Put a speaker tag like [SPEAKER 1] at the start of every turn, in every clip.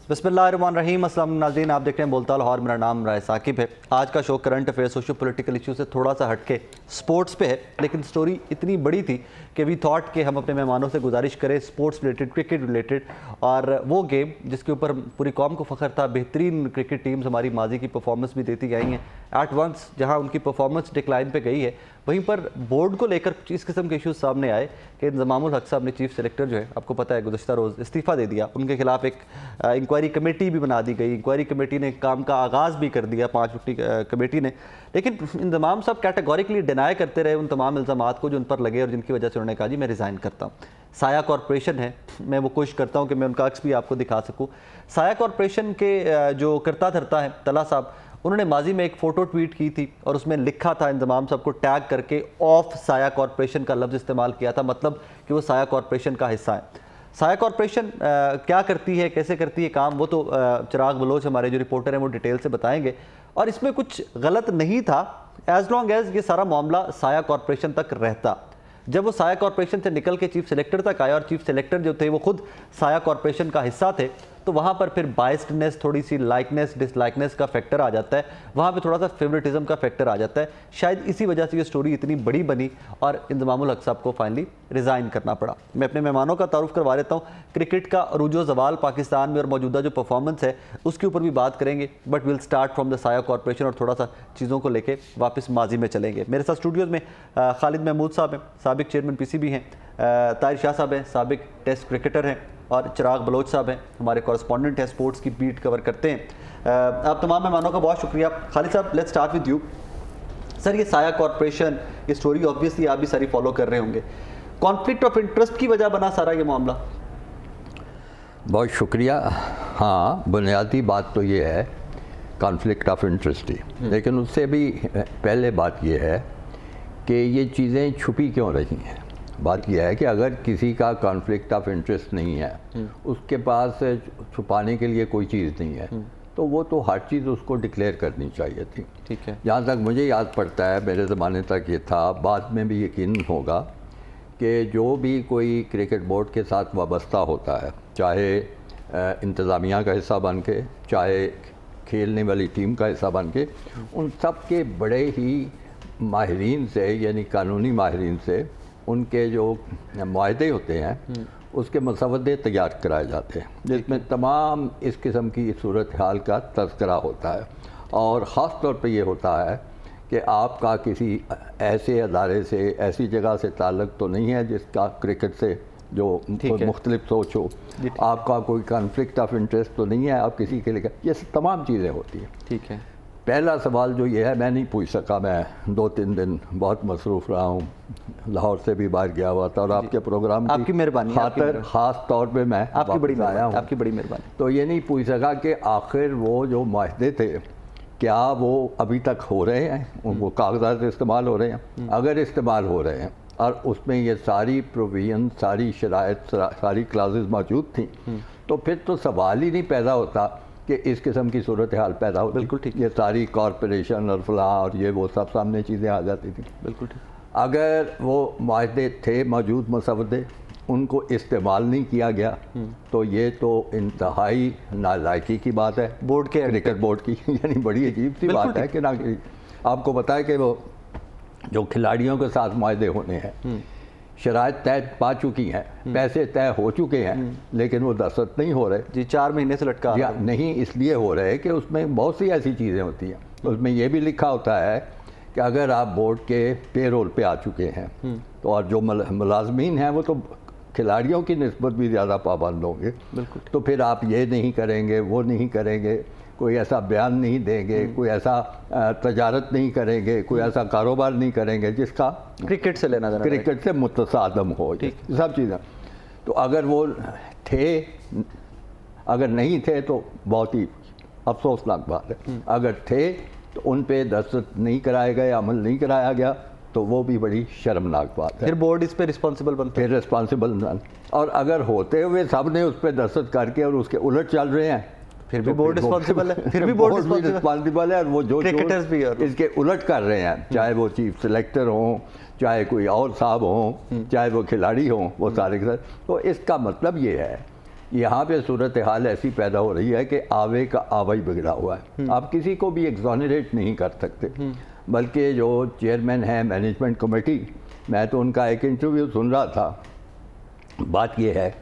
[SPEAKER 1] बिस्मिल्लाहिर्रहमानिर्रहीम। अस्सलाम नाज़रीन, आप देख रहे हैं बोलता लाहौर। मेरा नाम राय साकिब है। आज का show current affair socio political issue से थोड़ा सा हटके स्पोर्ट्स पे है, लेकिन स्टोरी इतनी बड़ी थी कि वी थॉट कि हम अपने मेहमानों से गुजारिश करें स्पोर्ट्स रिलेटेड, क्रिकेट रिलेटेड, और वो गेम जिसके ऊपर पूरी कौम को फ़ख्र था। बेहतरीन क्रिकेट टीम्स हमारी माजी की परफॉर्मेंस भी देती आई हैं। एट वंस जहाँ उनकी परफॉर्मेंस डिक्लाइन पे गई है, वहीं पर बोर्ड को लेकर इस किस्म के इशूज़ सामने आए कि इंजमामुल हक साहब ने, चीफ सेलेक्टर जो है, आपको पता है गुज़श्ता रोज़ इस्तीफ़ा दे दिया। उनके खिलाफ एक इंक्वायरी कमेटी भी बना दी गई। इंक्वायरी कमेटी ने काम का आगाज़ भी कर दिया, 5 वक्ती कमेटी ने, लेकिन इंतमाम सब कैटेगोरिकली डिनाई करते रहे उन तमाम इल्ज़ामात को जो उन पर लगे, और जिनकी वजह से उन्होंने कहा जी मैं रिज़ाइन करता हूँ। साया कॉरपोरेशन है, मैं वो कोशिश करता हूँ कि मैं उनका अक्स भी आपको दिखा सकूँ। साया कॉरपोरेशन के जो करता धरता है तला साहब, उन्होंने माजी में एक फ़ोटो ट्वीट की थी और उसमें लिखा था, इंतमाम साहब को टैग करके, ऑफ साया कॉरपोरेशन का लफ्ज़ इस्तेमाल किया था, मतलब कि वो साया कॉरपोरेशन का हिस्सा है। साया कॉरपोरेशन क्या करती है, कैसे करती है काम, वो तो चिराग बलोच हमारे जो रिपोर्टर हैं वो डिटेल से बताएंगे। और इसमें कुछ गलत नहीं था एज लॉन्ग एज ये सारा मामला साया कॉरपोरेशन तक रहता। जब वो साया कॉरपोरेशन से निकल के चीफ सेलेक्टर तक आया और चीफ सेलेक्टर जो थे वो खुद साया कॉरपोरेशन का हिस्सा थे, तो वहाँ पर फिर बाइस्डनेस, थोड़ी सी लाइकनेस डिसलाइकनेस का फैक्टर आ जाता है, वहाँ पे थोड़ा सा फेवरेटिज्म का फैक्टर आ जाता है। शायद इसी वजह से ये स्टोरी इतनी बड़ी बनी और इंतमामुल हक साहब को फाइनली रिज़ाइन करना पड़ा। मैं अपने मेहमानों का तारुफ करवा देता हूँ। क्रिकेट का अरूजो ज़वाल पाकिस्तान में और मौजूदा जो परफॉर्मेंस है उसके ऊपर भी बात करेंगे, but will start from the साया कॉरपोरेशन और थोड़ा सा चीज़ों को लेके वापस माजी में चलेंगे। मेरे साथ स्टूडियोज़ में खालिद महमूद साहब हैं, साबिक चेयरमैन PCB हैं, ताहिर शाह साहब हैं, साबिक टेस्ट क्रिकेटर हैं, और चिराग बलोच साहब हैं, हमारे कॉरेस्पॉन्डेंट हैं, स्पोर्ट्स की बीट कवर करते हैं। आप तमाम मेहमानों का बहुत शुक्रिया। खालिद साहब, let's start with you. Sir, ये साया कॉरपोरेशन, ये स्टोरी ऑब्वियसली आप भी सारी फॉलो कर रहे होंगे, कॉन्फ्लिक्ट ऑफ इंटरेस्ट की वजह बना सारा ये मामला?
[SPEAKER 2] बहुत शुक्रिया। हाँ, बुनियादी बात तो ये है कॉन्फ्लिक्ट ऑफ इंटरेस्ट ही, लेकिन उससे भी पहले बात ये है कि ये चीज़ें छुपी क्यों रही हैं। बात यह है कि अगर किसी का कॉन्फ्लिक्ट ऑफ इंटरेस्ट नहीं है, उसके पास छुपाने के लिए कोई चीज़ नहीं है, तो वो तो हर चीज़ उसको डिक्लेयर करनी चाहिए थी।
[SPEAKER 1] ठीक है।
[SPEAKER 2] जहाँ तक मुझे याद पड़ता है, मेरे ज़माने तक ये था, बाद में भी यकीन होगा कि जो भी कोई क्रिकेट बोर्ड के साथ वाबस्ता होता है, चाहे इंतज़ामिया का हिस्सा बन के, चाहे खेलने वाली टीम का हिस्सा बन के, उन सब के बड़े ही माहिरीन से, यानी कानूनी माहिरीन से उनके जो मुआहदे होते हैं उसके मसवदे तैयार कराए जाते हैं, जिसमें तमाम इस किस्म की सूरत हाल का तज़किरा होता है। और ख़ास तौर पे ये होता है कि आपका किसी ऐसे अदारे से, ऐसी जगह से ताल्लुक़ तो नहीं है जिसका क्रिकेट से जो मुख्तलिफ सोच हो, आपका कोई कॉन्फ्लिक्ट ऑफ इंटरेस्ट तो नहीं है, आप किसी के लिए, ये तमाम चीज़ें होती हैं।
[SPEAKER 1] ठीक है।
[SPEAKER 2] पहला सवाल जो ये है, मैं नहीं पूछ सका, मैं 2-3 दिन बहुत मसरूफ़ रहा हूँ, लाहौर से भी बाहर गया हुआ था, और आपके प्रोग्राम
[SPEAKER 1] आपकी मेहरबानी,
[SPEAKER 2] खातर ख़ास तौर पे मैं
[SPEAKER 1] आपकी बड़ी
[SPEAKER 2] आया हूँ,
[SPEAKER 1] आपकी बड़ी मेहरबानी।
[SPEAKER 2] तो ये नहीं पूछ सका कि आखिर वो जो माहदे थे क्या वो अभी तक हो रहे हैं, वो कागजात इस्तेमाल हो रहे हैं। अगर इस्तेमाल हो रहे हैं और उसमें ये सारी प्रोविजन, सारी शराइत, सारी क्लासेस मौजूद थी, तो फिर तो सवाल ही नहीं पैदा होता कि इस किस्म की सूरत हाल पैदा होती।
[SPEAKER 1] बिल्कुल ठीक।
[SPEAKER 2] ये सारी कॉरपोरेशन और फलां और ये वो सब सामने चीज़ें आ जाती थी।
[SPEAKER 1] बिल्कुल ठीक।
[SPEAKER 2] अगर वो माहदे थे मौजूद मसवदे, उनको इस्तेमाल नहीं किया गया, तो ये तो इंतहाई नालायकी की बात है
[SPEAKER 1] बोर्ड के,
[SPEAKER 2] क्रिकेट बोर्ड की। यानी बड़ी अजीब सी बात है कि ना, आपको पता है कि वो जो खिलाड़ियों के साथ माहदे होने हैं, शराइत तय पा चुकी हैं, पैसे तय हो चुके हैं, लेकिन वो दस्तखत नहीं हो रहे
[SPEAKER 1] जी। 4 महीने से लटका
[SPEAKER 2] या नहीं, इसलिए हो रहे हैं कि उसमें बहुत सी ऐसी चीज़ें होती हैं। उसमें ये भी लिखा होता है कि अगर आप बोर्ड के पेरोल पे आ चुके हैं, तो और जो मुलाजमीन हैं वो तो खिलाड़ियों की निस्बत भी ज़्यादा पाबंद होंगे।
[SPEAKER 1] बिल्कुल।
[SPEAKER 2] तो फिर आप ये नहीं करेंगे, वो नहीं करेंगे, कोई ऐसा बयान नहीं देंगे, कोई ऐसा तजारत नहीं करेंगे, कोई ऐसा कारोबार नहीं करेंगे जिसका
[SPEAKER 1] क्रिकेट से लेना देना,
[SPEAKER 2] क्रिकेट से मुतसादम हो, सब चीज़ें। तो अगर वो थे, अगर नहीं थे तो बहुत ही अफसोसनाक बात है। अगर थे तो उन पे दस्तखत नहीं कराए गए, अमल नहीं कराया गया, तो वो भी बड़ी शर्मनाक बात है।
[SPEAKER 1] फिर बोर्ड इस पे रिस्पॉन्सिबल बनता है।
[SPEAKER 2] फिर रिस्पॉन्सिबल, और अगर होते हुए सब ने उस पर दस्तखत करके और उसके उलट चल रहे हैं,
[SPEAKER 1] फिर भी बोर्ड रिस्पॉन्सिबल है। फिर भी बोर्ड
[SPEAKER 2] रिस्पॉन्सिबल है। और वो जो
[SPEAKER 1] क्रिकेटर्स भी
[SPEAKER 2] इसके उलट कर रहे हैं, चाहे वो चीफ सेलेक्टर हों, चाहे कोई और साहब हों, चाहे वो खिलाड़ी हों, वो सारे के सारे, तो इसका मतलब ये है यहाँ पे सूरत हाल ऐसी पैदा हो रही है कि आवे का आवा ही बिगड़ा हुआ है। आप किसी को भी एग्जॉनरेट नहीं कर सकते, बल्कि जो चेयरमैन है मैनेजमेंट कमेटी, मैं तो उनका एक इंटरव्यू सुन रहा था। बात यह है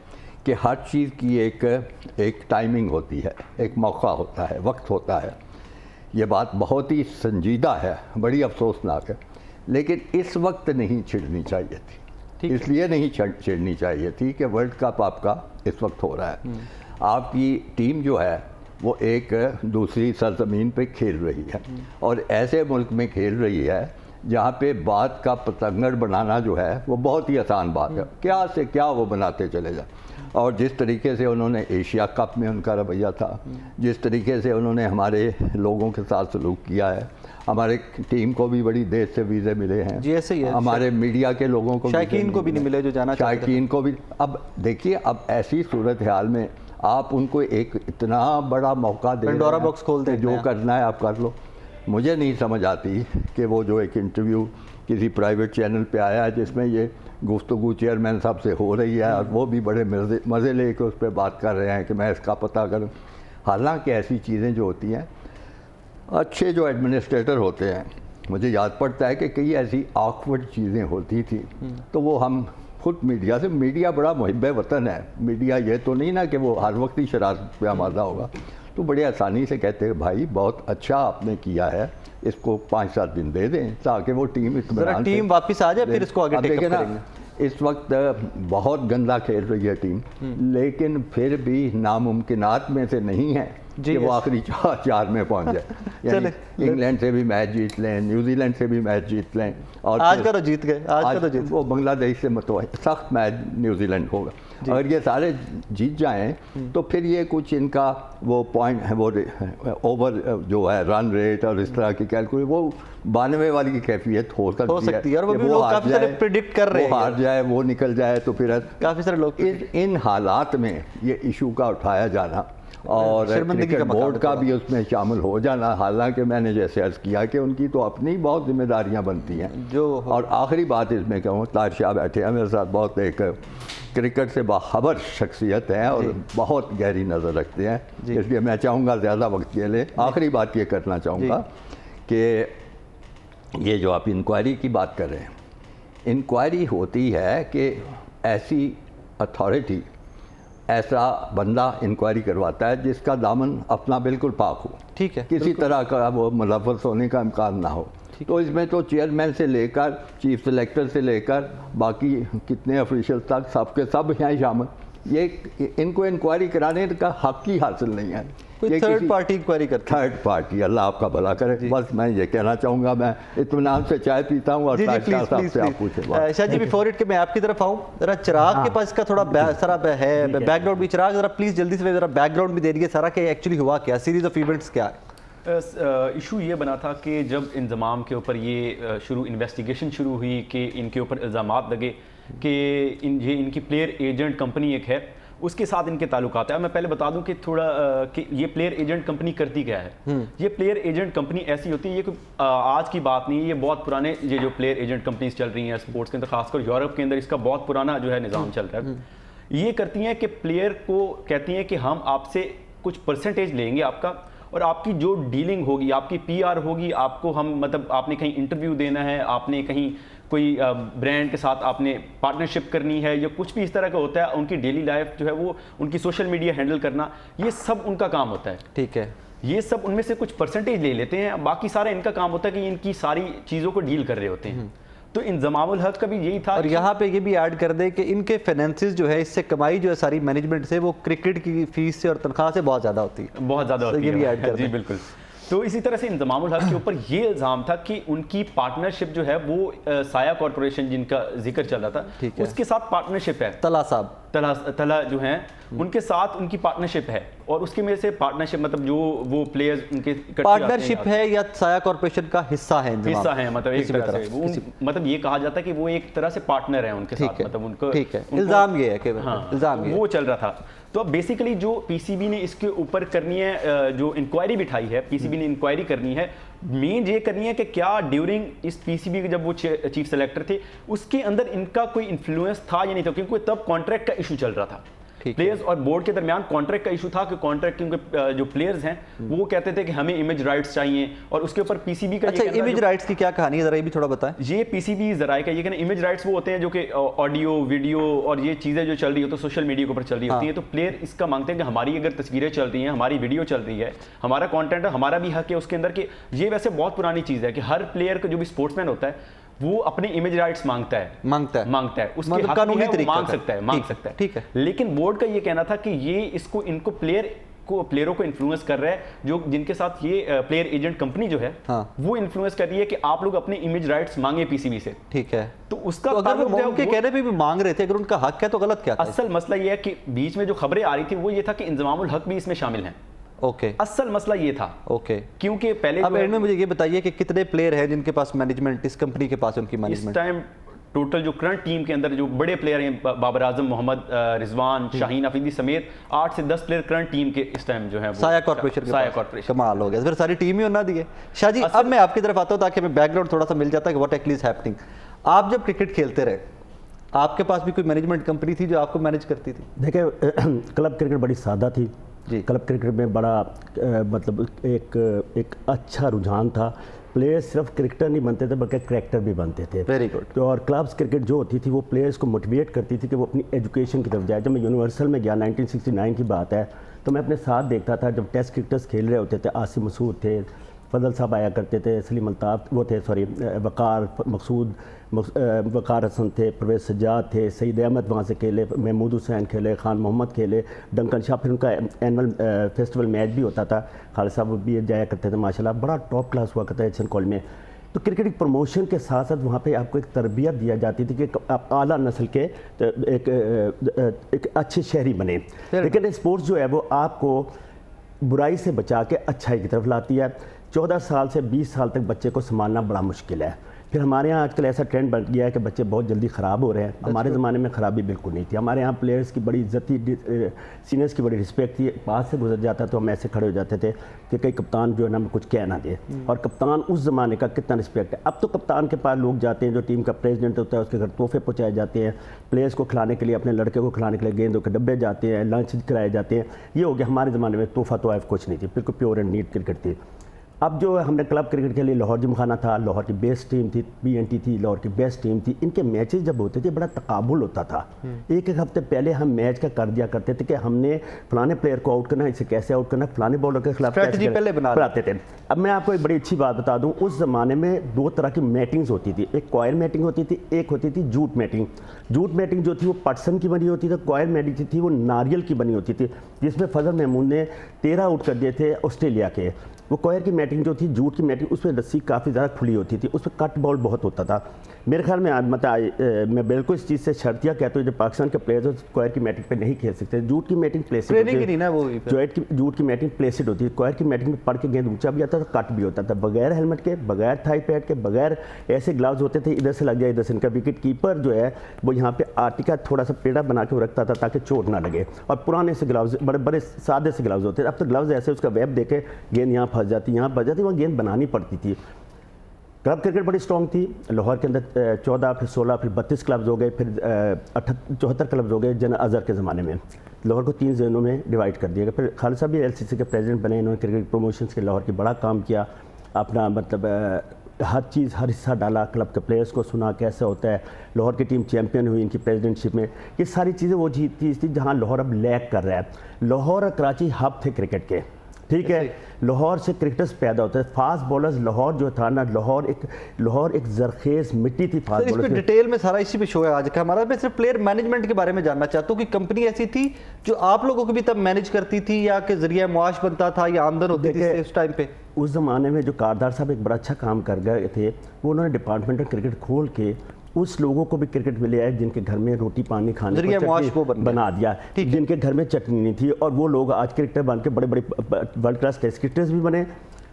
[SPEAKER 2] कि हर चीज़ की एक टाइमिंग होती है, एक मौका होता है, वक्त होता है। ये बात बहुत ही संजीदा है, बड़ी अफसोसनाक है, लेकिन इस वक्त नहीं छिड़नी चाहिए थी। इसलिए नहीं छिड़नी चाहिए थी कि वर्ल्ड कप आपका इस वक्त हो रहा है। आपकी टीम जो है वो एक दूसरी सरजमीन पे खेल रही है और ऐसे मुल्क में खेल रही है जहाँ पे बात का पतंगड़ बनाना जो है वो बहुत ही आसान बात है। क्या से क्या वो बनाते चले जाए। और जिस तरीके से उन्होंने एशिया कप में उनका रवैया था, जिस तरीके से उन्होंने हमारे लोगों के साथ सलूक किया है, हमारे टीम को भी बड़ी देर से वीज़े मिले हैं
[SPEAKER 1] जी, ऐसे ही है।
[SPEAKER 2] हमारे मीडिया के लोगों को,
[SPEAKER 1] शायकीन को भी नहीं मिले जो जाना चाहते थे।
[SPEAKER 2] शायकीन को भी। अब देखिए, अब ऐसी सूरत हाल में आप उनको एक इतना बड़ा मौका दे,
[SPEAKER 1] पेंडोरा बॉक्स खोल दें,
[SPEAKER 2] जो करना है आप कर लो। मुझे नहीं समझ आती कि वो जो एक इंटरव्यू किसी प्राइवेट चैनल पे आया है जिसमें ये गुफ्तगू चेयरमैन साहब से हो रही है और वो भी बड़े मज़े लेके उस पर बात कर रहे हैं कि मैं इसका पता करूं। हालांकि ऐसी चीज़ें जो होती हैं, अच्छे जो एडमिनिस्ट्रेटर होते हैं, मुझे याद पड़ता है कि कई ऐसी ऑकवर्ड चीज़ें होती थी तो वो हम खुद मीडिया से, मीडिया बड़ा मुहिब्ब वतन है, मीडिया ये तो नहीं ना कि वो हर वक्त ही शरारत पे आमादा होगा, तो बड़े आसानी से कहते हैं भाई बहुत अच्छा आपने किया है, इसको 5-7 दिन दे दें ताकि वो टीम
[SPEAKER 1] वापस आ जाए, फिर इसको आगे टेकअप करेंगे।
[SPEAKER 2] इस वक्त बहुत गंदा खेल रही है टीम, लेकिन फिर भी नामुमकिनात में से नहीं है कि वो आखिरी 4 में पहुंच जाए। यानी इंग्लैंड से भी मैच जीत लें, न्यूजीलैंड से भी मैच जीत लें, और
[SPEAKER 1] आज का तो जीत गए, आज का तो जीत,
[SPEAKER 2] वो बांग्लादेश से सख्त मैच न्यूजीलैंड होगा। अगर ये सारे जीत जाएं तो फिर ये कुछ इनका वो पॉइंट है, वो ओवर जो है रन रेट और इस तरह की कैलकुलेट, वो 92 वाली की कैफियत हो सकती है।
[SPEAKER 1] और वो भी लोग काफी सारे प्रेडिक्ट कर रहे हैं,
[SPEAKER 2] वो हार जाए, वो निकल जाए, तो फिर
[SPEAKER 1] काफी सारे लोग
[SPEAKER 2] इन हालात में ये इशू का उठाया जाना और क्रिकेट बोर्ड का भी उसमें शामिल हो जाना। हालांकि मैंने जैसे अर्ज किया कि उनकी तो अपनी बहुत जिम्मेदारियां बनती हैं जो। और आखिरी बात इसमें कहूँ, तार शाह बैठे हैं मेरे साथ, बहुत एक क्रिकेट से बाखबर शख्सियत हैं और बहुत गहरी नज़र रखते हैं, इसलिए मैं चाहूँगा ज़्यादा वक्त के लिए आखिरी बात ये करना चाहूँगा कि ये जो आप इंक्वायरी की बात कर रहे हैं, इंक्वायरी होती है कि ऐसी अथॉरिटी, ऐसा बंदा इंक्वायरी करवाता है जिसका दामन अपना बिल्कुल पाक हो,
[SPEAKER 1] ठीक है,
[SPEAKER 2] किसी तरह का वो मुलव्वस होने का इम्कान ना हो। तो इसमें तो चेयरमैन से लेकर चीफ सेलेक्टर से लेकर बाकी कितने ऑफिशियल तक सबके सब हैं शामिल। ये इनको इंक्वायरी कराने का हक ही हासिल नहीं है।
[SPEAKER 1] कोई थर्ड पार्टी इंक्वायरी करती है,
[SPEAKER 2] थर्ड पार्टी, अल्लाह आपका भला करे। बस मैं ये कहना चाहूँगा, मैं इत्मीनान से चाय पीता हूँ और
[SPEAKER 1] शाह जी बिफोर इट के मैं आपकी तरफ आऊँ, जरा चिराग के पास का थोड़ा सारा है बैकग्राउंड भी, चिराग जरा प्लीज़ जल्दी से जरा बैकग्राउंड भी दे दीजिए सारा कि एक्चुअली हुआ क्या, सीरीज ऑफ इवेंट्स क्या है।
[SPEAKER 3] इशू ये बना था कि जब इंजमाम के ऊपर ये इन्वेस्टिगेशन शुरू हुई कि इनके ऊपर इल्ज़ामात लगे कि ये इनकी प्लेयर एजेंट कंपनी एक है, उसके साथ इनके ताल्लुकात है। मैं पहले बता दूं कि थोड़ा कि ये प्लेयर एजेंट कंपनी करती क्या है। ये प्लेयर एजेंट कंपनी ऐसी होती है, ये कोई आज की बात नहीं है, ये बहुत पुराने ये जो प्लेयर एजेंट कंपनीज चल रही हैं स्पोर्ट्स के अंदर, खासकर यूरोप के अंदर इसका बहुत पुराना जो है निज़ाम चल रहा है। ये करती हैं कि प्लेयर को कहती हैं कि हम आपसे कुछ परसेंटेज लेंगे आपका, और आपकी जो डीलिंग होगी, आपकी पीआर होगी, आपको हम मतलब आपने कहीं इंटरव्यू देना है, आपने कहीं कोई ब्रांड के साथ आपने पार्टनरशिप करनी है, या कुछ भी इस तरह का होता है, उनकी डेली लाइफ जो है वो उनकी सोशल मीडिया हैंडल करना, ये सब उनका काम होता है।
[SPEAKER 1] ठीक है,
[SPEAKER 3] ये सब उनमें से कुछ परसेंटेज ले लेते हैं, बाकी सारा इनका काम होता है कि इनकी सारी चीज़ों को डील कर रहे होते हैं। तो इंजमामुल हक का भी यही था।
[SPEAKER 1] और यहाँ पे ये भी ऐड कर दे कि इनके फाइनेंसेस जो है, इससे कमाई जो है सारी मैनेजमेंट से, वो क्रिकेट की फीस से और तनख्वाह से बहुत ज़्यादा होती है,
[SPEAKER 3] बहुत ज़्यादा होती है।
[SPEAKER 1] ये भी ऐड कर
[SPEAKER 3] जी बिल्कुल। तो इसी तरह से इंजमामुल हक के ऊपर ये इल्ज़ाम था कि उनकी पार्टनरशिप जो है वो साया कॉर्पोरेशन जिनका जिक्र चल रहा था, उसके साथ पार्टनरशिप है।
[SPEAKER 1] तला साहब,
[SPEAKER 3] तला जो हैं उनके साथ उनकी पार्टनरशिप है, और उसके में से पार्टनरशिप मतलब जो वो प्लेयर्स उनके
[SPEAKER 1] पार्टनरशिप है या साया कॉर्पोरेशन का हिस्सा है,
[SPEAKER 3] मतलब एक तरह से मतलब ये कहा जाता है कि वो एक तरह से पार्टनर है उनके साथ, मतलब उनको
[SPEAKER 1] ठीक है, इल्जाम ये है कि इल्जाम
[SPEAKER 3] वो चल रहा था। तो अब बेसिकली जो पीसीबी ने इसके ऊपर करनी है, जो इंक्वायरी बिठाई है, पीसीबी ने इंक्वायरी करनी है, मेन ये करनी है कि क्या ड्यूरिंग इस पीसीबी के जब वो चीफ सेलेक्टर थे, उसके अंदर इनका कोई इन्फ्लुएंस था या नहीं था, क्योंकि तब कॉन्ट्रैक्ट का इशू चल रहा था। प्लेयर्स और बोर्ड के दरमियान कॉन्ट्रैक्ट का इशू था कि कॉन्ट्रैक्ट क्योंकि जो प्लेयर्स हैं वो कहते थे कि हमें इमेज राइट्स चाहिए और उसके ऊपर पीसीबी का
[SPEAKER 1] अच्छा, इमेज राइट्स की क्या कहानी है, जरा ये भी थोड़ा बताएं।
[SPEAKER 3] ये पीसीबी जराए का ये कहना, इमेज राइट्स वो होते हैं जो कि ऑडियो वीडियो और ये चीजें जो चल रही हो तो सोशल मीडिया के ऊपर चल रही होती हैं, तो प्लेयर इसका मांगते हैं कि हमारी अगर तस्वीरें चल रही हैं, हमारी वीडियो चल रही है, हमारा कंटेंट है, हमारा भी हक है उसके अंदर। कि ये वैसे बहुत पुरानी चीज है कि हर प्लेयर का जो भी स्पोर्ट्समैन होता है वो अपनी इमेज राइट्स मांगता है उसके
[SPEAKER 1] मतलब
[SPEAKER 3] हक
[SPEAKER 1] कानूनी
[SPEAKER 3] भी है, वो
[SPEAKER 1] तरीका
[SPEAKER 3] मांग सकता है।
[SPEAKER 1] ठीक है।
[SPEAKER 3] लेकिन बोर्ड का ये कहना था कि ये इनको प्लेयरों को इन्फ्लुएंस कर रहा है, जो जिनके साथ ये प्लेयर एजेंट कंपनी जो है वो इन्फ्लुएंस कर रही है कि आप लोग अपने इमेज राइट्स मांगे पीसीबी से।
[SPEAKER 1] ठीक है,
[SPEAKER 3] तो उसका
[SPEAKER 1] तो अगर वो उनके कहने पे भी मांग रहे थे, अगर उनका हक है तो गलत क्या था?
[SPEAKER 3] असल मसला ये है कि बीच में जो खबरें आ रही थी वो ये था कि इंजमामुल हक भी इसमें शामिल हैं।
[SPEAKER 1] ओके,
[SPEAKER 3] असल मसला ये था।
[SPEAKER 1] ओके,
[SPEAKER 3] क्योंकि पहले
[SPEAKER 1] अब एंड में मुझे ये बताइए कि कितने प्लेयर हैं जिनके पास मैनेजमेंट, इस कंपनी के पास उनकी
[SPEAKER 3] इस
[SPEAKER 1] मैनेजमेंट?
[SPEAKER 3] टाइम टोटल जो करंट टीम के अंदर जो बड़े प्लेयर हैं, बाबर आजम, मोहम्मद रिजवान, शाहीन अफरीदी समेत 8 से 10 प्लेयर करंट टीम के इस टाइम जो है
[SPEAKER 1] साया कॉर्पोरेशन,
[SPEAKER 3] साया कॉर्पोरेशन।
[SPEAKER 1] कमाल हो गया, फिर सारी टीम ही उन्होंने दी है। शाह जी, अब मैं आपकी तरफ आता हूँ ताकि हमें बैकग्राउंड थोड़ा सा मिल जाता है कि व्हाट एक्चुअली इज हैपनिंग। आप जब क्रिकेट खेलते रहे, आपके पास भी कोई मैनेजमेंट कंपनी थी जो आपको मैनेज करती थी?
[SPEAKER 4] देखिए, क्लब क्रिकेट बड़ी सादा थी
[SPEAKER 1] जी।
[SPEAKER 4] क्लब क्रिकेट में बड़ा मतलब एक अच्छा रुझान था। प्लेयर्स सिर्फ क्रिकेटर नहीं बनते थे बल्कि करैक्टर भी बनते थे।
[SPEAKER 1] Very good.
[SPEAKER 4] तो और क्लब्स क्रिकेट जो होती थी वो प्लेयर्स को मोटिवेट करती थी कि वो अपनी एजुकेशन की तरफ जाए। जब मैं यूनिवर्सल में गया, 1969 की बात है, तो मैं अपने साथ देखता था जब टेस्ट क्रिकेटर्स खेल रहे होते थे, आसिम मसूद थे, फजल साहब आया करते थे, सलीम अल्ताफ़ वो थे, सॉरी वकार मकसूद, वकार हसन थे, परवेज़ सज्जाद थे, सईद अहमद वहाँ से खेले, महमूद हुसैन खेले, खान मोहम्मद खेले, डंकन शाह। फिर उनका एनुअल फेस्टिवल मैच भी होता था, खालिद साहब भी जाया करते थे, माशाल्लाह बड़ा टॉप क्लास हुआ करता है एचएन कॉलेज में। तो क्रिकेट प्रमोशन के साथ साथ वहाँ पे आपको एक तरबियत दिया जाती थी कि आप आला नस्ल के एक अच्छे शहरी बने। लेकिन स्पोर्ट्स जो है वो आपको बुराई से बचा के अच्छाई की तरफ लाती है। 14 साल से 20 साल तक बच्चे को संभालना बड़ा मुश्किल है। फिर हमारे यहाँ आजकल ऐसा ट्रेंड बन गया है कि बच्चे बहुत जल्दी ख़राब हो रहे हैं। हमारे ज़माने में ख़राबी बिल्कुल नहीं थी। हमारे यहाँ प्लेयर्स की बड़ी इज्जत थी, सीनियर्स की बड़ी रिस्पेक्ट थी। पास से गुजर जाता तो हम ऐसे खड़े हो जाते थे कि कई कप्तान जो है ना हमें कुछ कह ना दे। और कप्तान उस ज़माने का कितना रिस्पेक्ट है। अब तो कप्तान के पास लोग जाते हैं, जो टीम का प्रेसिडेंट होता है उसके घर तोहफे पहुँचाए जाते हैं, प्लेयर्स को खिलाने के लिए, अपने लड़के को खिलाने के लिए गेंदों के डब्बे जाते हैं, लंच कराए जाते हैं। ये हो गया। हमारे ज़माने में तोहफा तो कुछ नहीं थी, बिल्कुल प्योर एंड नीट क्रिकेट थी। अब जो हमने क्लब क्रिकेट के लिए लाहौर जिमखाना था, लाहौर की बेस्ट टीम थी, पीएनटी थी, लाहौर की बेस्ट टीम थी। इनके मैचेस जब होते थे बड़ा तकाबुल होता था। एक हफ्ते पहले हम मैच का कर दिया करते थे कि हमने फलाने प्लेयर को आउट करना, इसे कैसे आउट करना, फलाने बॉलर के खिलाफ
[SPEAKER 1] स्ट्रेटजी पहले बनाते
[SPEAKER 4] थे। अब मैं आपको एक बड़ी अच्छी बात बता दूं, उस ज़माने में 2 तरह की मैटिंग्स होती थी। एक कॉयल मैटिंग होती थी, एक होती थी जूट मैटिंग। जूट मैटिंग जो थी वो पटसन की बनी होती थी, कॉयल मैटिंग थी वो नारियल की बनी होती थी, जिसमें फजल महमूद ने 13 आउट कर दिए थे ऑस्ट्रेलिया के। वो कॉयर की मैटिंग जो थी, जूट की मैटिंग, उसमें रस्सी काफ़ी ज़्यादा खुली होती थी, उसमें कट बॉल बहुत होता था। मेरे ख्याल में मैं बिल्कुल इस चीज़ से शर्तिया कहता हूँ, जब पाकिस्तान के प्लेयर्स कॉयर की मैटिंग पे नहीं खेल सकते। जूट की मैटिंग प्लेसिड होती है, जूट की मैटिंग प्लेसिड होती है। कॉयर की मैटिंग में पड़ के गेंद ऊंचा भी आता था, कट भी होता था, बगैर हेलमेट के, बगैर थाई पैड के, बगैर ऐसे ग्लव्स होते थे, इधर से लग जाए इधर से। इनका विकेट कीपर जो है वो यहाँ पे आर्टिका थोड़ा सा पेड़ा बना के रखता था ताकि चोट ना लगे। और पुराने से ग्लव्स, बड़े बड़े सादे से ग्लव्स होते थे। अब तो ग्लव्स ऐसे उसका वेब देके गेंद यहाँ फंस जाती, यहाँ फंस जाती, वहाँ गेंद बनानी पड़ती थी। क्लब क्रिकेट बड़ी स्ट्रॉन्ग थी। लाहौर के अंदर 14, फिर 16, फिर 32 क्लब्स हो गए, फिर 74 क्लब्स हो गए जन अज़हर के ज़माने में। लाहौर को 3 जोनों में डिवाइड कर दिया गया। फिर खालिद साहब भी एलसीसी के प्रेसिडेंट बने, इन्होंने क्रिकेट प्रमोशंस के लाहौर की बड़ा काम किया। अपना मतलब हर चीज़, हर हिस्सा डाला, क्लब के प्लेयर्स को सुना कैसे होता है। लाहौर की टीम चैंपियन हुई इनकी प्रेसिडेंटशिप में। ये सारी चीज़ें वो चीज़ थी जहाँ लाहौर अब लैग कर रहा है। लाहौर और कराची हब थे क्रिकेट के, ठीक है। लाहौर से क्रिकेटर्स पैदा होते हैं, फास्ट बॉलर्स। लाहौर जो था ना, लाहौर एक जरखेज मिट्टी थी फास्ट बॉलर।
[SPEAKER 1] डिटेल में सारा इसी पे शो है आज का हमारा। मैं सिर्फ प्लेयर मैनेजमेंट के बारे में जानना चाहता हूँ कि कंपनी ऐसी थी जो आप लोगों को भी तब मैनेज करती थी, या के जरिए मुआश बनता था, या आमदन होती थी उस टाइम पे? उस
[SPEAKER 4] ज़माने में जो कारदार साहब एक बड़ा अच्छा काम कर गए थे, वो उन्होंने डिपार्टमेंटल क्रिकेट खोल के उस लोगों को भी क्रिकेट में ले आए जिनके घर में रोटी पानी खाने को बना दिया, जिनके घर में चटनी नहीं थी। और वो लोग आज क्रिकेटर बन के बड़े बड़े वर्ल्ड क्लास टेस्ट क्रिकेटर्स भी बने।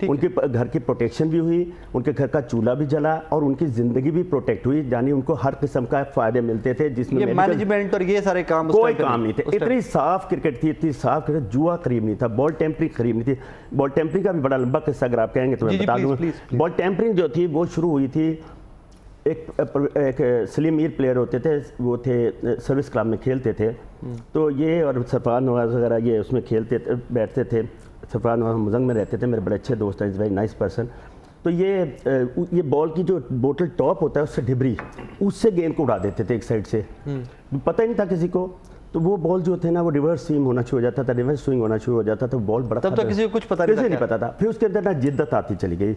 [SPEAKER 4] उनके घर की प्रोटेक्शन भी हुई, उनके घर का चूल्हा भी जला और उनकी ज़िंदगी भी प्रोटेक्ट हुई, यानी उनको हर किस्म का फ़ायदे मिलते थे। जिसमें
[SPEAKER 1] मैनेजमेंट और ये सारे काम,
[SPEAKER 4] कोई काम नहीं थे। इतनी साफ क्रिकेट थी, इतनी साफ क्रिकेट, जुआ करीब नहीं था, बॉल टेम्परिंग करीब नहीं थी। बॉल टेम्परिंग का भी बड़ा लंबा किस्सा अगर आप कहेंगे तो मैं बता दूँ। बॉल टेम्परिंग जो थी वो शुरू हुई थी एक सलीम मीर प्लेयर होते थे, वो थे सर्विस क्लब में खेलते थे, तो ये और सरफराज नवाज वगैरह ये उसमें खेलते बैठते थे। सरफराज नवाज मुजंग में रहते थे, मेरे बड़े अच्छे दोस्त हैं, इज़ वेरी नाइस पर्सन। तो ये बॉल की जो बोतल टॉप होता है उससे ढिबरी, उससे गेंद को उड़ा देते थे एक साइड से, पता ही नहीं था किसी को। तो वो बॉल जो थे ना वो रिवर्स स्विंग होना शुरू हो जाता था, रिवर्स स्विंग होना शुरू हो जाता था, बॉल बड़ा
[SPEAKER 1] तब तो किसी को कुछ पता
[SPEAKER 4] नहीं पता था। फिर उसके अंदर ना जिद्दत आती चली गई।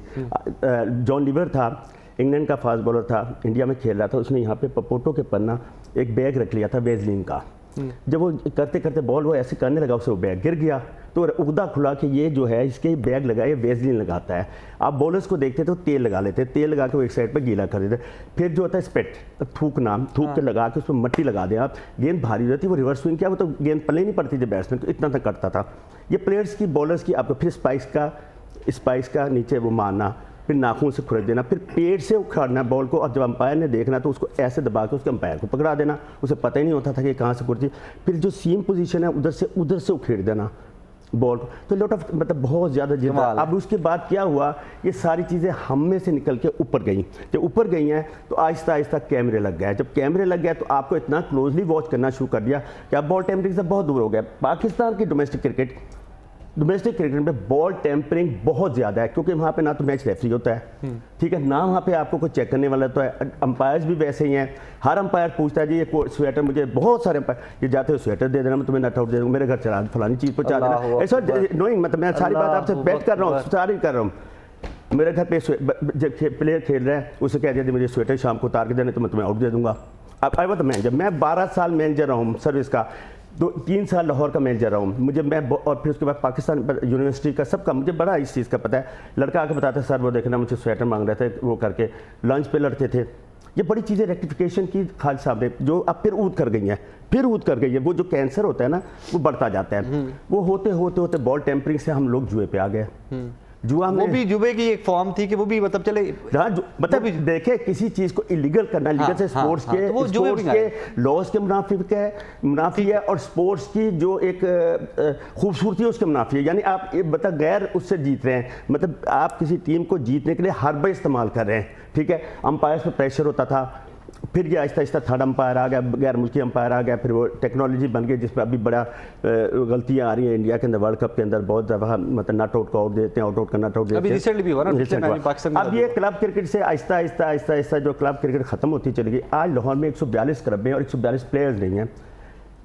[SPEAKER 4] जॉन लीवर था, इंग्लैंड का फास्ट बॉलर था, इंडिया में खेल रहा था, उसने यहाँ पे पपोटो के पन्ना एक बैग रख लिया था वेजलिन का। जब वो करते करते बॉल वो ऐसे करने लगा, उससे वो बैग गिर गया, तो उगदा खुला कि ये जो है इसके बैग लगाए वेजलिन लगाता है। आप बॉलर्स को देखते तो तेल लगा लेते, तेल लगा के वो एक साइड पर गीला कर देते। फिर जो होता है स्पेट, थूकना, थूक के लगा के उसमें मट्टी लगा दें आप, गेंद भारी हो जाती, वो रिवर्स स्विंग किया, वो तो गेंद पल्ले नहीं पड़ती थी बैट्समैन को, इतना तक करता था। ये प्लेयर्स की बॉलर्स की आपको फिर स्पाइक्स का नीचे वो मारना, फिर नाखून से खुरच देना, फिर पेट से उखाड़ना बॉल को, और जब अंपायर ने देखना तो उसको ऐसे दबा के उसके अंपायर को पकड़ा देना, उसे पता ही नहीं होता था कि कहाँ से खुरची। फिर जो सीम पोजीशन है उधर से उखेड़ देना बॉल को। तो लॉट ऑफ मतलब बहुत ज़्यादा जिद। अब उसके बाद क्या हुआ, ये सारी चीज़ें हम में से निकल के ऊपर गई। जब ऊपर गई हैं तो आहिस्ता आहिस्ता कैमरे लग गए। जब कैमरे लग गए तो आपको इतना क्लोजली वॉच करना शुरू कर दिया कि आप बॉल टेम्परिंग से बहुत दूर हो गए। पाकिस्तान की डोमेस्टिक क्रिकेट में बॉल टेम्परिंग बहुत ज़्यादा है, क्योंकि वहाँ पे ना तो मैच रेफरी होता है, ठीक है, ना वहाँ पे आपको कोई चेक करने वाला तो है। अंपायर्स भी वैसे ही हैं, हर अंपायर पूछता है जी ये स्वेटर, मुझे बहुत सारे अंपायर ये जाते हो स्वेटर दे देना, मैं तुम्हें नट आउट दे दूँगा, मेरे घर चला फलानी चीज़ पहुँचा देना, ऐसा नोइंग, मतलब मैं सारी बात आपसे बैठ कर रहा हूँ, सारी कर रहा हूँ। मेरे घर पे प्लेयर खेल रहा है, उसे कह दिया मुझे स्वेटर शाम को उतार के देना तो मैं तुम्हें आउट दे दूँगा। अब आई वॉज द मैनेजर, मैं 12 साल मैनेजर रहा हूँ सर्विस का, 3 साल लाहौर का मैनेजर रहा हूँ और फिर उसके बाद पाकिस्तान यूनिवर्सिटी का सबका मुझे बड़ा इस चीज़ का पता है। लड़का आके बताता है सर वो देखना मुझे स्वेटर मांग रहे थे, वो करके लंच पे लड़ते थे। ये बड़ी चीज़ें रेक्टिफिकेशन की खालिद साहब ने जो अब फिर ऊद कर गई हैं, वो जो कैंसर होता है ना वो बढ़ता जाता है। वो होते होते बॉल टेम्परिंग से हम लोग जुए पे आ गए। जुआ में
[SPEAKER 1] वो भी जुए की एक फॉर्म थी कि वो भी मतलब चले
[SPEAKER 4] मतलब देखे किसी चीज़ को इलीगल करना, लीगल से स्पोर्ट्स के लॉज के मुनाफी है और स्पोर्ट्स की जो एक खूबसूरती है उसके मुनाफी है। यानी आप मतलब गैर उससे जीत रहे हैं, मतलब आप किसी टीम को जीतने के लिए हरबा इस्तेमाल कर रहे हैं, ठीक है। अंपायर्स पर प्रेशर होता था, फिर ये आहिस्ता आहिस्ता थर्ड अंपायर आ गया, गैर मुल्की अंपायर आ गया, फिर वो टेक्नोलॉजी बन गई जिसमें अभी बड़ा गलतियां आ रही हैं इंडिया के अंदर। वर्ल्ड कप के अंदर बहुत दफ़ा मतलब नॉट आउट का आउट देते हैं, आउट का नॉट आउट देते हैं।
[SPEAKER 1] अभी रिसेंटली भी हुआ ना पाकिस्तान।
[SPEAKER 4] अब ये क्लब क्रिकेट से आहिस्ता आहिस्ता जो क्लब क्रिकेट खत्म होती चली गई। आज लाहौर में 142 क्लब हैं और 142 प्लेयर्स नहीं हैं।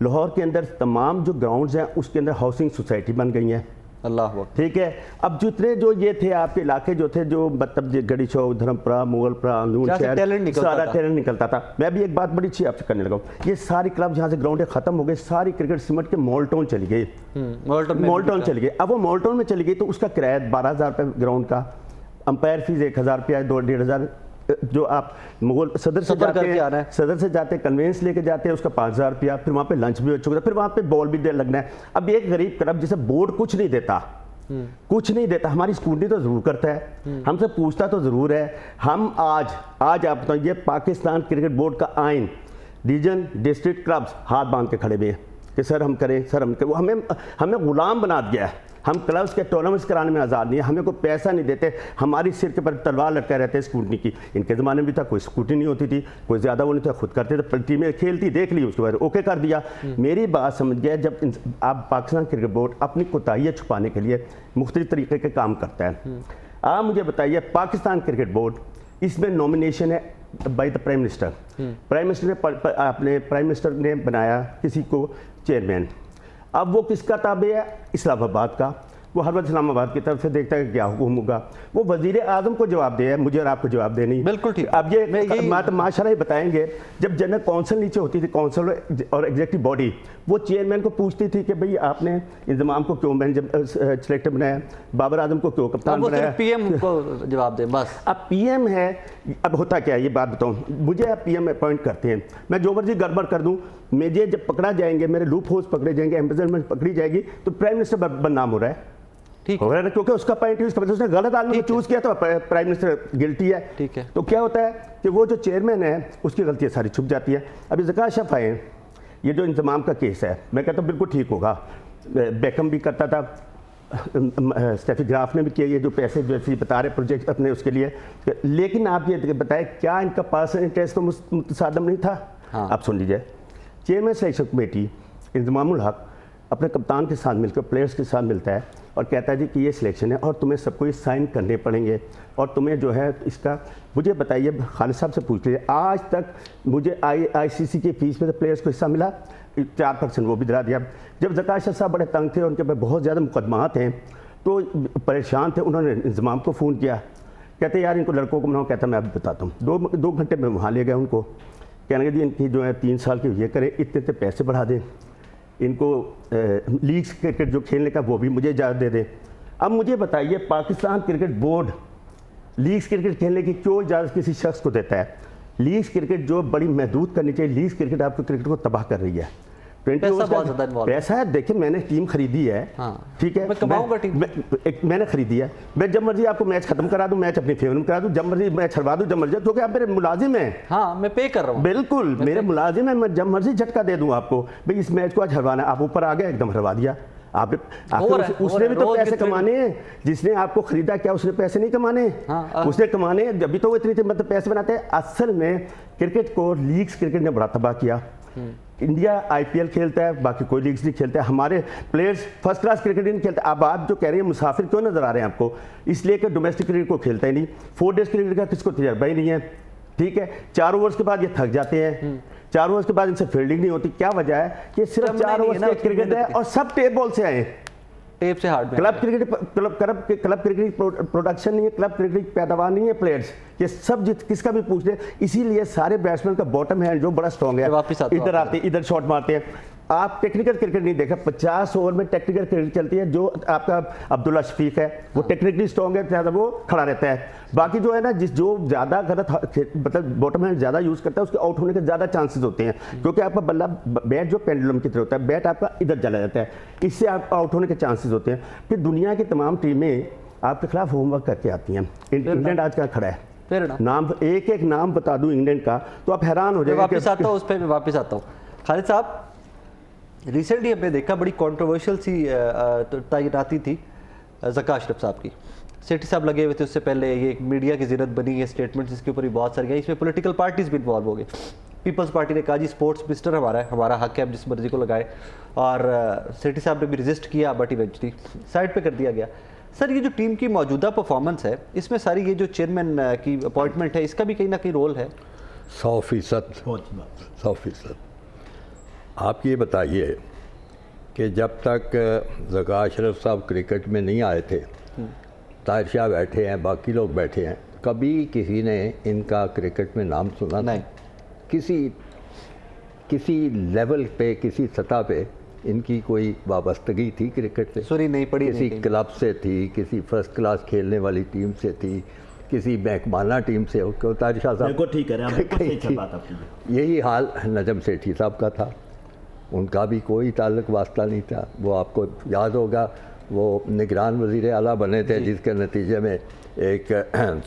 [SPEAKER 4] लाहौर के अंदर तमाम जो ग्राउंड्स हैं उसके अंदर हाउसिंग सोसाइटी बन गई हैं,
[SPEAKER 1] अल्लाह,
[SPEAKER 4] ठीक है। अब जितने जो ये थे आपके इलाके जो थे, जो मतलब गढ़ी चौक, धर्मपुरा, मुगलपुरा, सारा टैलेंट निकलता था। मैं भी एक बात बड़ी अच्छी आपसे करने लगा, ये सारी क्लब जहाँ से ग्राउंडें खत्म हो गई, सारी क्रिकेट सिमट के मॉल्टोन चली गई, मॉल्टोन चली गई। अब वो मॉल्टोन में चली गई तो उसका किराया 12,000 रुपये ग्राउंड का, अंपायर फीस 1,000 रुपया, 2-1,500। जो आप मुगल सदर से जाते हैं कन्वेंस लेके जाते हैं उसका 5,000 रुपया, फिर वहाँ पे लंच भी हो चुका था, फिर वहाँ पे बॉल भी दे लगना है। अब एक गरीब क्लब जिसे बोर्ड कुछ नहीं देता, हमारी स्कूटी तो ज़रूर करता है, हमसे पूछता तो ज़रूर है। हम आज आप बताओ, ये पाकिस्तान क्रिकेट बोर्ड का आइन, रीजन डिस्ट्रिक्ट क्लब्स हाथ बांध के खड़े हुए हैं कि सर हम करें, वो हमें गुलाम बना दिया है। हम क्लब्स के टूर्नामेंट्स कराने में आज़ाद नहीं है, हमें कोई पैसा नहीं देते, हमारी सिर के पर तलवार लटका रहते हैं स्कूटनी की। इनके ज़माने में भी था, कोई स्कूटी नहीं होती थी, कोई ज़्यादा वो नहीं था, खुद करते थे, टीमें खेलती देख ली उसके बाद ओके कर दिया। मेरी बात समझ गया, जब आप पाकिस्तान क्रिकेट बोर्ड अपनी कोताहियाँ छुपाने के लिए मुख्तलिफ तरीके के काम करता है। आप मुझे बताइए, पाकिस्तान क्रिकेट बोर्ड इसमें नॉमिनेशन है by the prime minister. Prime minister ने बनाया किसी को चेयरमैन। अब वो किसका ताबे है? इस्लामाबाद का। वो हर वक्त इस्लामाबाद की तरफ से देखता है कि क्या हुक्म होगा। वो वजीर आजम को जवाब दे, मुझे और आपको जवाब दे नहीं।
[SPEAKER 1] बिल्कुल ठीक।
[SPEAKER 4] अब ये माशाल्लाह बताएंगे, जब जनरल काउंसिल नीचे होती थी, काउंसिल और एग्जीक्यूटिव बॉडी, वो चेयरमैन को पूछती थी कि भाई आपने इंतजाम को क्यों सिलेक्टर बनाया, बाबर आजम को क्यों कप्तान बनाया।
[SPEAKER 1] पीएम को जवाब दे बस।
[SPEAKER 4] अब पीएम है, अब होता क्या है ये बात बताऊँ, मुझे आप पीएम अपॉइंट करते हैं, मैं जो मर्जी गड़बड़ कर दूँ, मुझे जब पकड़ा जाएंगे, मेरे लूप होल्स पकड़े जाएंगे, एम्बेसडमेंट पकड़ी जाएगी, तो प्राइम मिनिस्टर बदनाम हो रहा है, ठीक हो रहा है, क्योंकि उसका पॉइंट उसने गलत आदमी को चूज किया तो प्राइम मिनिस्टर गिल्टी है, ठीक है। तो क्या होता है कि वो जो चेयरमैन है उसकी गलतियाँ सारी छुप जाती है। अभी ज़का अशरफ आए, ये जो इंतजाम का केस है, मैं कहता हूँ बिल्कुल ठीक होगा, बेकम भी करता था, स्टेफी ग्राफ ने भी किया, ये जो पैसे जैसे बता रहे प्रोजेक्ट अपने उसके लिए, लेकिन आप ये बताएं क्या इनका पर्सनल इंटरेस्ट तो मुतसादम नहीं था?
[SPEAKER 1] हाँ।
[SPEAKER 4] आप सुन लीजिए, चेयरमैन सिलेक्शन कमेटी इंतजामुल हक अपने कप्तान के साथ मिलकर प्लेयर्स के साथ मिलता है और कहता है जी कि ये सिलेक्शन है और तुम्हें सबको ये साइन करने पड़ेंगे और तुम्हें जो है इसका, मुझे बताइए, खालिद साहब से पूछ लीजिए, आज तक मुझे ICC की फीस में तो प्लेयर्स को हिस्सा मिला 4%, वो भी दिला दिया। जब ज़कात अशरफ साहब बड़े तंग थे, उनके पास बहुत ज़्यादा मुकदमात हैं, तो परेशान थे, उन्होंने इंतजाम को फ़ोन किया, कहते यार इनको लड़कों को बनाओ, कहता मैं अब बताता हूँ। 2 घंटे में वहाँ ले गया उनको, कहने लगे जी इनकी जो है 3 साल की ये करें, इतने पैसे बढ़ा दें, इनको लीग्स क्रिकेट जो खेलने का वो भी मुझे इजाज़त दे दें। अब मुझे बताइए, Pakistan cricket board leagues cricket खेलने की क्यों इजाज़त किसी शख्स को देता है? लीग्स क्रिकेट जो बड़ी महदूद करनी चाहिए, लीग्स क्रिकेट आपको क्रिकेट को तबाह कर रही है।
[SPEAKER 1] पैसा बहुत ज़्यादा इन्वॉल्व है।
[SPEAKER 4] पैसा है, देखिए मैंने टीम खरीदी है,
[SPEAKER 1] हाँ।
[SPEAKER 4] ठीक है,
[SPEAKER 1] मैं कमाऊंगा टीम।
[SPEAKER 4] मैंने खरीदी है, मैं जब मर्जी आपको मैच खत्म करा दूं, मैच अपनी फेवर में करा दूं, जब मर्जी मैच हरवा दूं, जब मर्जी, क्योंकि आप मेरे मुलाजिम हैं।
[SPEAKER 1] हाँ, मैं पे कर रहा हूँ।
[SPEAKER 4] बिल्कुल मेरे मुलाजिम है, मैं जब मर्जी झटका दे दूं आपको, भाई इस मैच को आज हरवाना, आप ऊपर आ गए, एकदम हरवा दिया। आप उसने भी तो पैसे कमाने हैं, जिसने आपको खरीदा, क्या उसने पैसे नहीं कमाने?
[SPEAKER 1] हाँ,
[SPEAKER 4] उसने कमाने हैं, जब भी तो वो इतने मतलब पैसे बनाते हैं। असल में क्रिकेट को लीग्स क्रिकेट ने बड़ा तबाह किया। इंडिया IPL खेलता है, बाकी कोई लीग्स नहीं खेलता है, हमारे प्लेयर्स फर्स्ट क्लास क्रिकेट नहीं खेलते। अब आप जो कह रहे हैं मुसाफिर क्यों नजर आ रहे हैं आपको, इसलिए कि डोमेस्टिक क्रिकेट को खेलता ही नहीं, 4 डेज क्रिकेट का किसको तजर्बा ही नहीं है, ठीक है। 4 ओवर्स के बाद ये थक जाते हैं, 4 ओवर्स के बाद इनसे फील्डिंग नहीं होती। क्या वजह है कि सिर्फ 4 ओवर्स के क्रिकेट है और सब टेप बॉल से आए,
[SPEAKER 1] टेप से हार्ड।
[SPEAKER 4] क्लब क्रिकेट प्रोडक्शन नहीं है, क्लब क्रिकेट पैदावार नहीं है प्लेयर्स, ये सब किसका भी पूछ ले। इसीलिए सारे बैट्समैन का बॉटम हैंड जो बड़ा स्ट्रॉन्ग है, इधर आते इधर शॉट मारते हैं। आप टेक्निकल क्रिकेट नहीं देखा, 50 ओवर में टेक्निकल क्रिकेट चलती है। जो आपका अब्दुल्ला शफीक है वो टेक्निकली स्ट्रॉन्ग है, ज़्यादा वो खड़ा रहता है। बाकी जो है ना, जो ज़्यादा गलत मतलब बॉटम हैंड ज़्यादा यूज़ करता है, उसके आउट होने के ज़्यादा चांसेस होते हैं, क्योंकि आपका बल्ला बैट जो पेंडुलम की तरह होता है, बैट आपका इधर चला जाता है, इससे आप आउट होने के चांसेस होते हैं। फिर दुनिया की तमाम टीमें आपके खिलाफ होमवर्क करके आती हैं। इंग्लैंड आज का खड़ा है, नाम एक नाम बता दूं इंग्लैंड का तो आप हैरान हो जाएंगे।
[SPEAKER 1] वापस आता हूँ उस पर, मैं वापस आता हूँ। खालिद साहब, रिसेंटली हमने देखा बड़ी कंट्रोवर्शियल सी तैनाती थी ज़कात अशरफ साहब की। सेठी साहब लगे हुए थे, उससे पहले ये एक मीडिया की ज़रूरत बनी है, स्टेटमेंट्स इसके ऊपर भी बहुत सारी हैं, इसमें पॉलिटिकल पार्टीज़ भी इन्वॉल्व हो गई। पीपल्स पार्टी ने कहा जी स्पोर्ट्स मिनिस्टर हमारा है, हमारा हक है, अब जिस मर्जी को लगाए, और सेठी साहब ने भी रजिस्ट किया, बट इवेंचुअली साइड पे कर दिया गया। सर, ये जो टीम की मौजूदा परफॉर्मेंस है, इसमें सारी ये जो चेयरमैन की अपॉइंटमेंट है, इसका भी कहीं ना कहीं रोल है?
[SPEAKER 2] 100%। आप ये बताइए कि जब तक ज़कात अशरफ साहब क्रिकेट में नहीं आए थे, ताहिर शाह बैठे हैं, बाकी लोग बैठे हैं, कभी किसी ने इनका क्रिकेट में नाम सुना? नहीं। किसी लेवल पे, किसी सतह पे इनकी कोई वाबस्तगी थी क्रिकेट से?
[SPEAKER 1] सुनी नहीं पड़ी।
[SPEAKER 2] किसी क्लब से थी, किसी फर्स्ट क्लास खेलने वाली टीम से थी, किसी महकमाना टीम से? ताहिर शाह साहब
[SPEAKER 4] ठीक है,
[SPEAKER 2] यही हाल नजम सेठी साहब का था, उनका भी कोई ताल्लुक वास्ता नहीं था। वो आपको याद होगा, वो निगरान वज़ीर आला बने थे, जिसके नतीजे में एक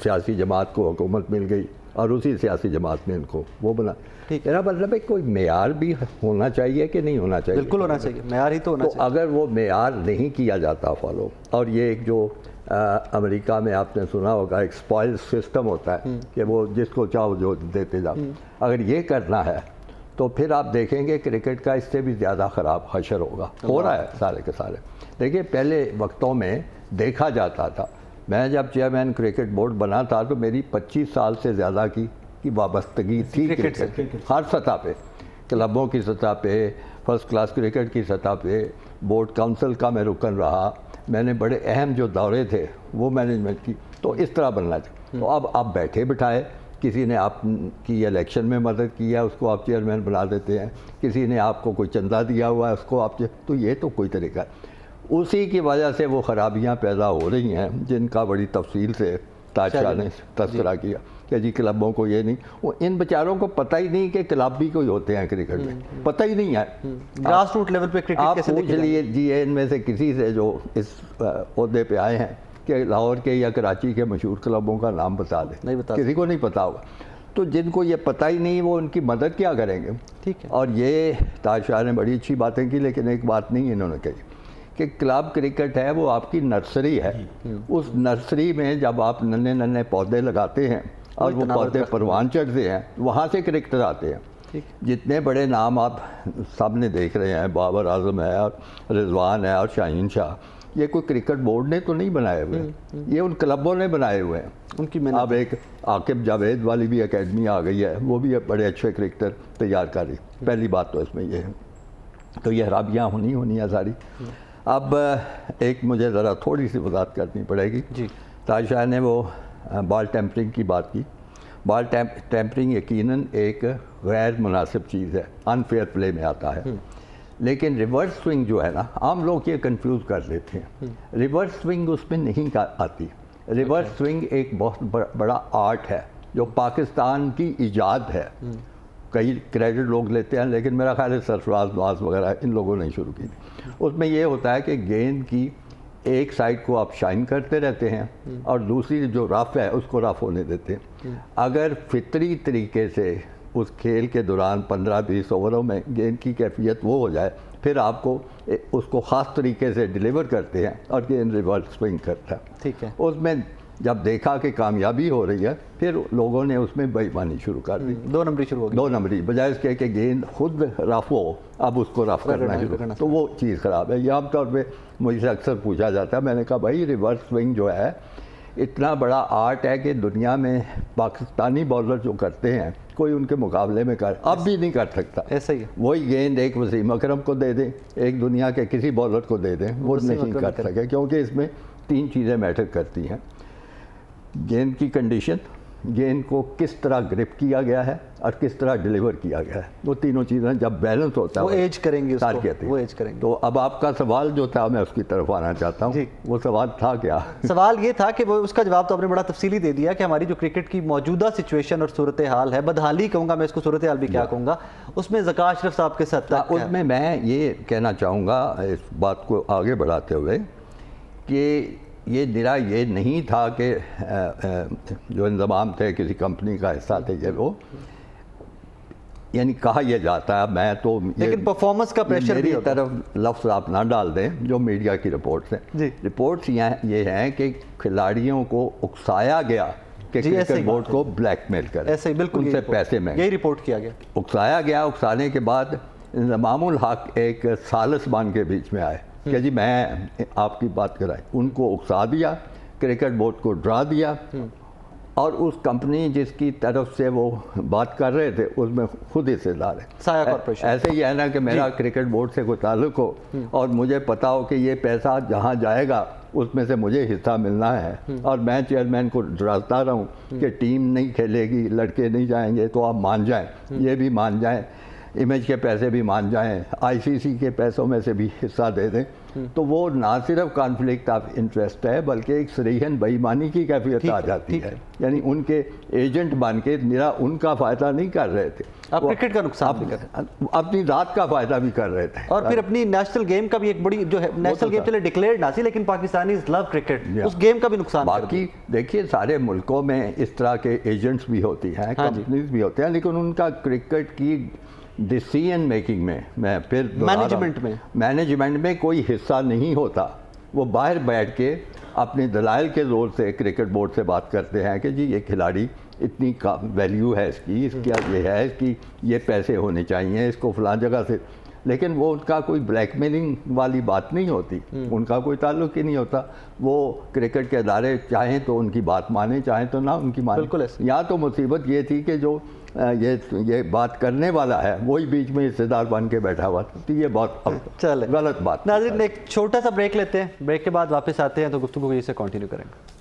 [SPEAKER 2] सियासी जमात को हुकूमत मिल गई और उसी सियासी जमात में इनको वो बना।
[SPEAKER 1] ठीक,
[SPEAKER 2] मेरा मतलब है कोई मेयार भी होना चाहिए कि नहीं होना चाहिए?
[SPEAKER 1] बिल्कुल होना चाहिए, मेयार ही तो होना चाहिए।
[SPEAKER 2] अगर वो मेयार नहीं किया जाता फॉलो, और ये एक जो अमेरिका में आपने सुना होगा एक स्पॉइल सिस्टम होता है कि वो जिसको चाहो जो देते जाओ, अगर ये करना है तो फिर आप देखेंगे क्रिकेट का इससे भी ज़्यादा ख़राब हशर होगा, हो रहा है सारे के सारे। देखिए, पहले वक्तों में देखा जाता था, मैं जब चेयरमैन क्रिकेट बोर्ड बना था तो मेरी 25 साल से ज़्यादा की वाबस्तगी थी क्रिकेट से, हर सतह पे, क्लबों की सतह पे, फर्स्ट क्लास क्रिकेट की सतह पे, बोर्ड काउंसिल का मैं रुकन रहा, मैंने बड़े अहम जो दौरे थे वो मैनेजमेंट की। तो इस तरह बनना चाहिए। तो अब आप बैठे बिठाए, किसी ने आपकी इलेक्शन में मदद की है, उसको आप चेयरमैन बना देते हैं, किसी ने आपको कोई चंदा दिया हुआ है, उसको आप, तो ये तो कोई तरीका है। उसी की वजह से वो ख़राबियाँ पैदा हो रही हैं, जिनका बड़ी तफसील से ताज शाह ने तस्करा किया कि जी क्लबों को ये नहीं, वो इन बेचारों को पता ही नहीं कि क्लब भी कोई होते हैं क्रिकेट में, पता ही नहीं है।
[SPEAKER 1] ग्रास रूट लेवल पे क्रिकेट
[SPEAKER 2] आप
[SPEAKER 1] कैसे
[SPEAKER 2] पूछ लिए जी इनमें से किसी से जो इस ओहदे पे आए हैं कि लाहौर के या कराची के मशहूर क्लबों का नाम बता दें,
[SPEAKER 1] नहीं बता,
[SPEAKER 2] किसी को नहीं पता होगा। तो जिनको ये पता ही नहीं, वो उनकी मदद क्या करेंगे?
[SPEAKER 1] ठीक है।
[SPEAKER 2] और ये ताज शाह ने बड़ी अच्छी बातें की, लेकिन एक बात नहीं इन्होंने कही कि क्लब क्रिकेट है वो आपकी नर्सरी है। उस नर्सरी में जब आप नन्हे नन्हे पौधे लगाते हैं और वो पौधे परवान चढ़ते हैं, वहाँ से क्रिकेटर आते हैं। जितने बड़े नाम आप सामने देख रहे हैं, बाबर आजम है और रिजवान है और शाहीन शाह, ये कोई क्रिकेट बोर्ड ने तो नहीं बनाए हुए, ये उन क्लबों ने बनाए हुए हैं।
[SPEAKER 1] उनकी
[SPEAKER 2] अब एक आकिब जावेद वाली भी एकेडमी आ गई है, वो भी बड़े अच्छे क्रिकेटर तैयार कर रही। पहली बात तो इसमें ये है, तो ये खराबियाँ होनी है सारी। अब एक मुझे ज़रा थोड़ी सी वजाहत करनी पड़ेगी
[SPEAKER 1] जी।
[SPEAKER 2] ताशाह ने वो बॉल टेम्परिंग की बात की। बॉल टेम्परिंग यकीनन एक गैर मुनासिब चीज़ है, अनफेयर प्ले में आता है। लेकिन रिवर्स स्विंग जो है ना, आम लोग ये कंफ्यूज कर लेते हैं। रिवर्स स्विंग उसमें नहीं आती। रिवर्स स्विंग एक बहुत बड़ा आर्ट है जो पाकिस्तान की ईजाद है। कई क्रेडिट लोग लेते हैं, लेकिन मेरा ख्याल है सरफराज नवाज वगैरह इन लोगों ने शुरू की। उसमें ये होता है कि गेंद की एक साइड को आप शाइन करते रहते हैं और दूसरी जो रफ़ है उसको रफ़ होने देते हैं। अगर फितरी तरीके से उस खेल के दौरान 15-20 ओवरों में गेंद की कैफियत वो हो जाए, फिर आपको उसको ख़ास तरीके से डिलीवर करते हैं और गेंद रिवर्स स्विंग करता है।
[SPEAKER 1] ठीक है।
[SPEAKER 2] उसमें जब देखा कि कामयाबी हो रही है, फिर लोगों ने उसमें बेईमानी शुरू कर दी।
[SPEAKER 1] 2 नंबरी शुरू हो गई।
[SPEAKER 2] 2 नंबरी बजाय इसके कि गेंद खुद रफ हो, अब उसको रफ करना शुरू, तो वो चीज़ ख़राब है। ये आमतौर पे मुझसे अक्सर पूछा जाता है। मैंने कहा भाई रिवर्स स्विंग जो है इतना बड़ा आर्ट है कि दुनिया में पाकिस्तानी बॉलर जो करते हैं कोई उनके मुकाबले में अब भी नहीं कर सकता।
[SPEAKER 1] ऐसा ही है।
[SPEAKER 2] वही गेंद एक वसीम अकरम को दे दें, एक दुनिया के किसी बॉलर को दे दें, वो नहीं कर सके, क्योंकि इसमें 3 चीज़ें मैटर करती हैं। गेंद की कंडीशन, गेंद को किस तरह ग्रिप किया गया है और किस तरह डिलीवर किया गया है, वो तीनों चीज़ें जब बैलेंस होता है
[SPEAKER 1] वो एज करेंगे उसको,
[SPEAKER 2] कहते हैं।
[SPEAKER 1] वो एज करेंगे।
[SPEAKER 2] तो अब आपका सवाल जो था, मैं उसकी तरफ आना चाहता हूँ। वो सवाल था क्या?
[SPEAKER 1] सवाल ये था कि वो, उसका जवाब तो आपने बड़ा तफसीली दे दिया कि हमारी जो क्रिकेट की मौजूदा सिचुएशन और सूरत हाल है, बदहाली कहूँगा मैं इसको, सूरत हाल भी क्या कहूँगा, उसमें ज़का अशरफ साहब के साथ
[SPEAKER 2] उसमें मैं ये कहना चाहूँगा इस बात को आगे बढ़ाते हुए कि ये निरा ये नहीं था कि जो इंतज़ाम थे किसी कंपनी का हिस्सा थे, ये वो यानी कहा यह जाता है। मैं तो
[SPEAKER 1] लेकिन परफॉर्मेंस का प्रेशर
[SPEAKER 2] मेरी तरफ लफ्ज़ आप ना डाल दें जो मीडिया की रिपोर्ट्स हैं। रिपोर्ट्स ये हैं कि खिलाड़ियों को उकसाया गया कि क्रिकेट बोर्ड को ब्लैकमेल करें,
[SPEAKER 1] ऐसे ही बिल्कुल
[SPEAKER 2] उनसे पैसे में,
[SPEAKER 1] यही रिपोर्ट किया गया।
[SPEAKER 2] उकसाया गया। उकसाने के बाद इंज़मामुल हक एक सालिस बान के बीच में आए कि जी मैं आपकी बात कराई, उनको उकसा दिया, क्रिकेट बोर्ड को डरा दिया और उस कंपनी जिसकी तरफ से वो बात कर रहे थे उसमें खुद हिस्सेदार है।
[SPEAKER 1] साया कॉर्पोरेशन।
[SPEAKER 2] ऐसे ही है ना कि मेरा क्रिकेट बोर्ड से कोई ताल्लुक हो और मुझे पता हो कि ये पैसा जहाँ जाएगा उसमें से मुझे हिस्सा मिलना है और मैं चेयरमैन को डराता रहूँ कि टीम नहीं खेलेगी, लड़के नहीं जाएंगे, तो आप मान जाएं, ये भी मान जाएं, इमेज के पैसे भी मान जाएं, आईसीसी के पैसों में से भी हिस्सा दे दें, तो वो ना सिर्फ कॉन्फ्लिक्ट ऑफ इंटरेस्ट है बल्कि एक सरीहन बेईमानी की कैफियत आ जाती है। यानी उनके एजेंट बन के निरा उनका फ़ायदा नहीं कर रहे थे,
[SPEAKER 1] आप क्रिकेट का नुकसान भी कर रहे थे,
[SPEAKER 2] अपनी ज़ात का फ़ायदा भी कर रहे थे,
[SPEAKER 1] और फिर अपनी नेशनल गेम का भी एक बड़ी जो है, नेशनल गेम चले डिक्लेयर्ड ना थी, लेकिन पाकिस्तानी लव क्रिकेट, उस गेम का भी नुकसान।
[SPEAKER 2] बाकी देखिए सारे मुल्कों में इस तरह के एजेंट्स भी होती हैं, कंपनीज भी होते हैं, लेकिन उनका क्रिकेट की डिसीजन मेकिंग में, मैं फिर मैनेजमेंट में कोई हिस्सा नहीं होता। वो बाहर बैठ के अपने दलाइल के ज़ोर से क्रिकेट बोर्ड से बात करते हैं कि जी ये खिलाड़ी इतनी का वैल्यू है इसकी, इसका ये है, इसकी ये पैसे होने चाहिए, इसको फलां जगह से, लेकिन वो उनका कोई ब्लैकमेलिंग वाली बात नहीं होती, उनका कोई ताल्लुक ही नहीं होता। वो क्रिकेट के अदारे चाहें तो उनकी बात माने, चाहें तो ना उनकी माने।
[SPEAKER 1] बिल्कुल।
[SPEAKER 2] यहाँ तो मुसीबत ये थी कि जो ये बात करने वाला है वही बीच में हिस्सेदार बन के बैठा हुआ था, तो ये बहुत गलत बात।
[SPEAKER 1] नाज़रीन एक छोटा सा ब्रेक लेते हैं, ब्रेक के बाद वापस आते हैं तो गुफ्तगू को इसे कंटिन्यू करेंगे।